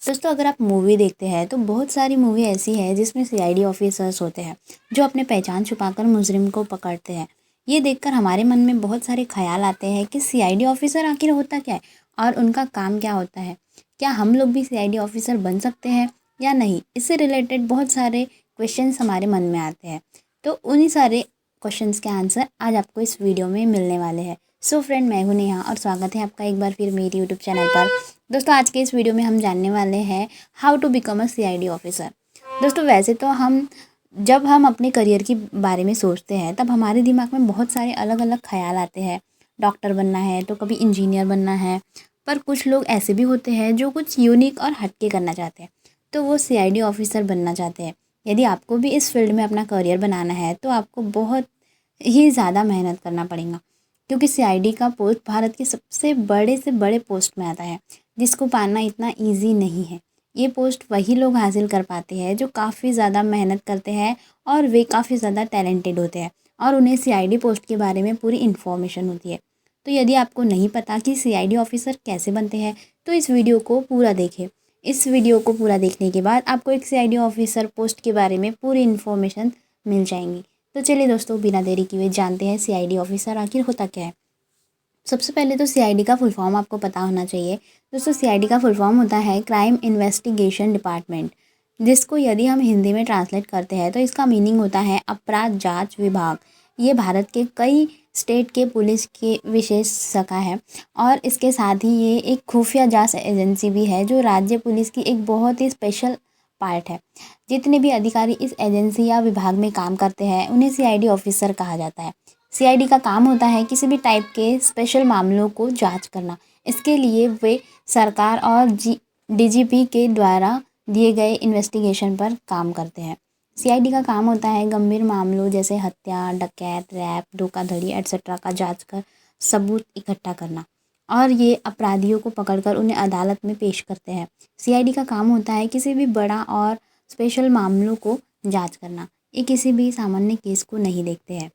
दोस्तों अगर आप मूवी देखते हैं तो बहुत सारी मूवी ऐसी है जिसमें सीआईडी ऑफिसर्स होते हैं जो अपने पहचान छुपाकर मुजरिम को पकड़ते हैं। ये देखकर हमारे मन में बहुत सारे ख्याल आते हैं कि सीआईडी ऑफिसर आखिर होता क्या है और उनका काम क्या होता है। क्या हम लोग भी सीआईडी ऑफिसर बन सकते हैं या नहीं, इससे रिलेटेड बहुत सारे क्वेश्चंस हमारे मन में आते हैं। तो उन्हीं सारे क्वेश्चंस के आंसर आज आपको इस वीडियो में मिलने वाले हैं। सो फ्रेंड, मैं हूं नेहा और स्वागत है आपका एक बार फिर मेरी यूट्यूब चैनल पर। दोस्तों आज के इस वीडियो में हम जानने वाले हैं how to become a CID officer. दोस्तों वैसे तो जब हम अपने करियर के बारे में सोचते हैं तब हमारे दिमाग में बहुत सारे अलग अलग ख्याल आते हैं। डॉक्टर बनना है तो कभी इंजीनियर बनना है, पर कुछ लोग ऐसे भी होते हैं जो कुछ यूनिक और हटके करना चाहते हैं, तो वो सीआईडी ऑफिसर बनना चाहते हैं। यदि आपको भी इस फील्ड में अपना करियर बनाना है तो आपको बहुत ही ज़्यादा मेहनत करना पड़ेगा, क्योंकि सीआईडी का पोस्ट भारत के सबसे बड़े से बड़े पोस्ट में आता है जिसको पाना इतना इजी नहीं है। ये पोस्ट वही लोग हासिल कर पाते हैं जो काफ़ी ज़्यादा मेहनत करते हैं और वे काफ़ी ज़्यादा टैलेंटेड होते हैं और उन्हें सीआईडी पोस्ट के बारे में पूरी इन्फॉर्मेशन होती है। तो यदि आपको नहीं पता कि सीआईडी ऑफिसर कैसे बनते हैं तो इस वीडियो को पूरा देखें। इस वीडियो को पूरा देखने के बाद आपको एक सीआईडी ऑफिसर पोस्ट के बारे में पूरी इन्फॉर्मेशन मिल जाएंगी। तो चलिए दोस्तों, बिना देरी किए जानते हैं सीआईडी ऑफिसर आखिर होता क्या है। सबसे पहले तो सीआईडी का फुल फॉर्म आपको पता होना चाहिए। दोस्तों सीआईडी का फुल फॉर्म होता है क्राइम इन्वेस्टिगेशन डिपार्टमेंट, जिसको यदि हम हिंदी में ट्रांसलेट करते हैं तो इसका मीनिंग होता है अपराध जांच विभाग। ये भारत के कई स्टेट के पुलिस की विशेष शाखा है और इसके साथ ही ये एक खुफिया जांच एजेंसी भी है जो राज्य पुलिस की एक बहुत ही स्पेशल पार्ट है। जितने भी अधिकारी इस एजेंसी या विभाग में काम करते हैं उन्हें सीआईडी ऑफिसर कहा जाता है। सीआईडी का काम होता है किसी भी टाइप के स्पेशल मामलों को जांच करना। इसके लिए वे सरकार और डीजीपी के द्वारा दिए गए इन्वेस्टिगेशन पर काम करते हैं। सीआईडी का काम होता है गंभीर मामलों जैसे हत्या, डकैत, रैप, धोखाधड़ी एट्सेट्रा का जांच कर सबूत इकट्ठा करना और ये अपराधियों को पकड़कर उन्हें अदालत में पेश करते हैं। सीआईडी का काम होता है किसी भी बड़ा और स्पेशल मामलों को जांच करना। ये किसी भी सामान्य केस को नहीं देखते हैं।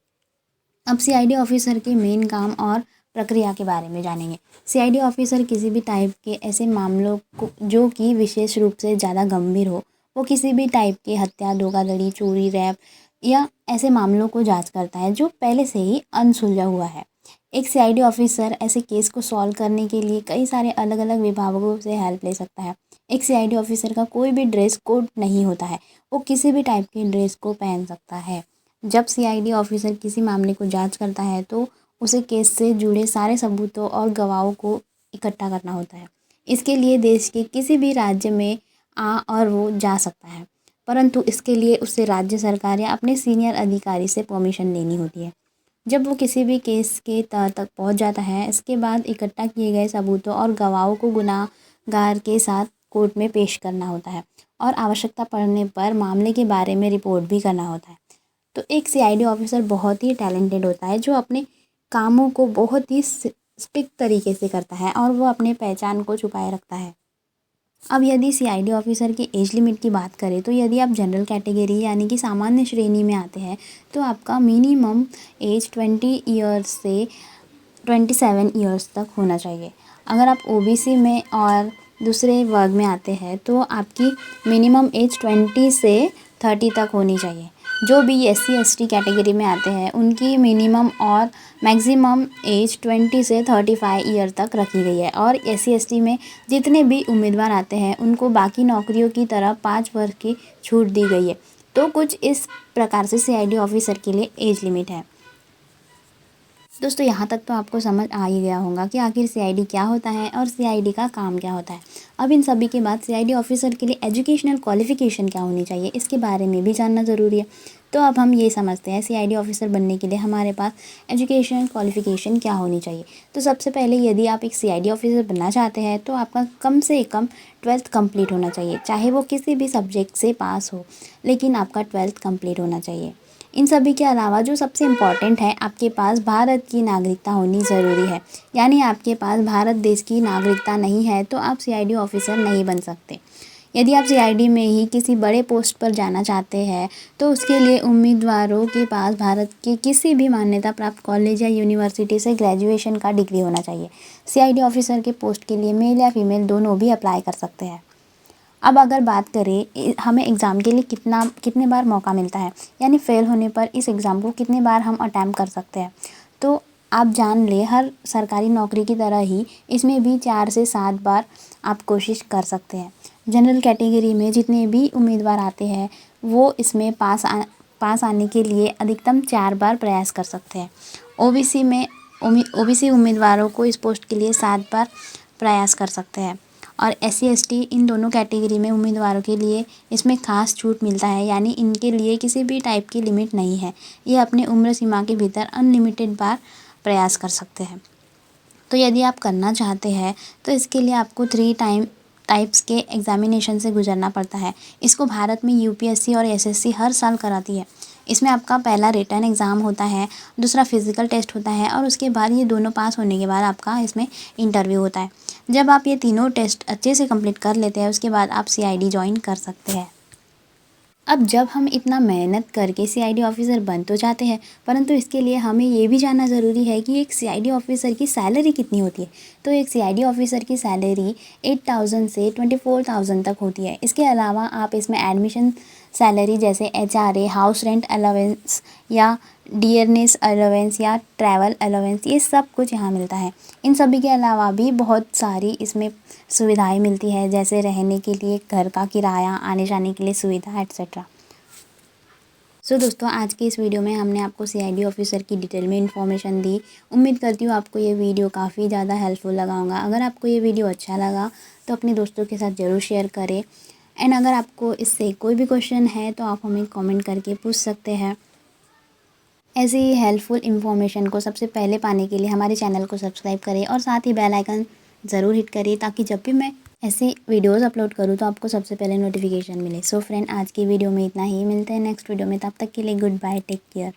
अब सीआईडी ऑफिसर के मेन काम और प्रक्रिया के बारे में जानेंगे। सीआईडी ऑफिसर किसी भी टाइप के ऐसे मामलों को जो कि विशेष रूप से ज़्यादा गंभीर हो, वो किसी भी टाइप के हत्या, धोखाधड़ी, चोरी, रैप या ऐसे मामलों को जांच करता है जो पहले से ही अनसुलझा हुआ है। एक सीआईडी ऑफिसर ऐसे केस को सॉल्व करने के लिए कई सारे अलग अलग विभागों से हेल्प ले सकता है। एक सीआईडी ऑफिसर का कोई भी ड्रेस कोड नहीं होता है, वो किसी भी टाइप के ड्रेस को पहन सकता है। जब सीआईडी ऑफिसर किसी मामले को जांच करता है तो उसे केस से जुड़े सारे सबूतों और गवाहों को इकट्ठा करना होता है। इसके लिए देश के किसी भी राज्य में और वो जा सकता है, परंतु इसके लिए उसे राज्य सरकार या अपने सीनियर अधिकारी से परमिशन लेनी होती है। जब वो किसी भी केस के तह तक पहुंच जाता है, इसके बाद इकट्ठा किए गए सबूतों और गवाहों को गुनाहगार के साथ कोर्ट में पेश करना होता है और आवश्यकता पड़ने पर मामले के बारे में रिपोर्ट भी करना होता है। तो एक सीआईडी ऑफिसर बहुत ही टैलेंटेड होता है जो अपने कामों को बहुत ही स्ट्रिक्ट तरीके से करता है और वो अपने पहचान को छुपाए रखता है। अब यदि सीआईडी ऑफिसर की एज लिमिट की बात करें तो यदि आप जनरल कैटेगरी यानी कि सामान्य श्रेणी में आते हैं तो आपका मिनिमम एज 20 ईयर्स से 27 ईयर्स तक होना चाहिए। अगर आप ओबीसी में और दूसरे वर्ग में आते हैं तो आपकी मिनिमम एज 20 से 30 तक होनी चाहिए। जो भी एससी एसटी कैटेगरी में आते हैं उनकी मिनिमम और मैक्सिमम एज 20 से 35 ईयर तक रखी गई है और एससी एसटी में जितने भी उम्मीदवार आते हैं उनको बाकी नौकरियों की तरह 5 वर्ष की छूट दी गई है। तो कुछ इस प्रकार से सीआईडी ऑफिसर के लिए एज लिमिट है। दोस्तों यहाँ तक तो आपको समझ आ ही गया होगा कि आखिर सीआईडी क्या होता है और सीआईडी का काम क्या होता है। अब इन सभी के बाद सीआईडी ऑफिसर के लिए एजुकेशनल क्वालिफ़िकेशन क्या होनी चाहिए, इसके बारे में भी जानना ज़रूरी है। तो अब हम ये समझते हैं सीआईडी ऑफिसर बनने के लिए हमारे पास एजुकेशनल क्वालिफ़िकेशन क्या होनी चाहिए। तो सबसे पहले यदि आप एक सीआईडी ऑफिसर बनना चाहते हैं तो आपका कम से कम 12th कंप्लीट होना चाहिए, चाहे वो किसी भी सब्जेक्ट से पास हो, लेकिन आपका 12th कंप्लीट होना चाहिए। इन सभी के अलावा जो सबसे इम्पॉर्टेंट है, आपके पास भारत की नागरिकता होनी ज़रूरी है। यानी आपके पास भारत देश की नागरिकता नहीं है तो आप सीआईडी ऑफिसर नहीं बन सकते। यदि आप सीआईडी में ही किसी बड़े पोस्ट पर जाना चाहते हैं तो उसके लिए उम्मीदवारों के पास भारत के किसी भी मान्यता प्राप्त कॉलेज या यूनिवर्सिटी से ग्रेजुएशन का डिग्री होना चाहिए। सीआईडी ऑफिसर के पोस्ट के लिए मेल या फीमेल दोनों भी अप्लाई कर सकते हैं। अब अगर बात करें हमें एग्ज़ाम के लिए कितने बार मौका मिलता है, यानी फ़ेल होने पर इस एग्ज़ाम को कितने बार हम अटैम्प्ट कर सकते हैं। तो आप जान लें, हर सरकारी नौकरी की तरह ही इसमें भी 4 से 7 बार आप कोशिश कर सकते हैं। जनरल कैटेगरी में जितने भी उम्मीदवार आते हैं वो इसमें पास आने के लिए अधिकतम 4 बार प्रयास कर सकते हैं। ओबीसी उम्मीदवारों को इस पोस्ट के लिए 7 बार प्रयास कर सकते हैं और SC ST इन दोनों कैटेगरी में उम्मीदवारों के लिए इसमें ख़ास छूट मिलता है, यानी इनके लिए किसी भी टाइप की लिमिट नहीं है। ये अपने उम्र सीमा के भीतर अनलिमिटेड बार प्रयास कर सकते हैं। तो यदि आप करना चाहते हैं तो इसके लिए आपको 3 टाइप्स के एग्ज़ामिनेशन से गुजरना पड़ता है। इसको भारत में UPSC और SSC हर साल कराती है। इसमें आपका पहला रिटन एग्ज़ाम होता है, दूसरा फिज़िकल टेस्ट होता है और उसके बाद ये दोनों पास होने के बाद आपका इसमें इंटरव्यू होता है। जब आप ये तीनों टेस्ट अच्छे से कंप्लीट कर लेते हैं उसके बाद आप CID ज्वाइन कर सकते हैं। अब जब हम इतना मेहनत करके CID ऑफ़िसर बन तो जाते हैं, परंतु इसके लिए हमें ये भी जानना ज़रूरी है कि एक CID ऑफ़िसर की सैलरी कितनी होती है। तो एक CID ऑफ़िसर की सैलरी 8,000 से 24,000 तक होती है। इसके अलावा आप इसमें एडमिशन सैलरी जैसे HRA, हाउस रेंट अलाउंस या डियरनेस अलाउंस या ट्रैवल अलाउंस, ये सब कुछ यहाँ मिलता है। इन सभी के अलावा भी बहुत सारी इसमें सुविधाएं मिलती है, जैसे रहने के लिए घर का किराया, आने जाने के लिए सुविधा एट्सेट्रा। सो दोस्तों, आज की इस वीडियो में हमने आपको CID ऑफ़िसर की डिटेल में इन्फॉर्मेशन दी। उम्मीद करती हूँ आपको ये वीडियो काफ़ी ज़्यादा हेल्पफुल लगा होगा। अगर आपको ये वीडियो अच्छा लगा तो अपने दोस्तों के साथ ज़रूर शेयर करें एंड अगर आपको इससे कोई भी क्वेश्चन है तो आप हमें कमेंट करके पूछ सकते हैं। ऐसी ही हेल्पफुल इन्फॉर्मेशन को सबसे पहले पाने के लिए हमारे चैनल को सब्सक्राइब करें और साथ ही बेल आइकन ज़रूर हिट करिए ताकि जब भी मैं ऐसे वीडियोस अपलोड करूँ तो आपको सबसे पहले नोटिफिकेशन मिले। सो फ्रेंड, आज की वीडियो में इतना ही। मिलते हैं नेक्स्ट वीडियो में, तब तक के लिए गुड बाय, टेक केयर।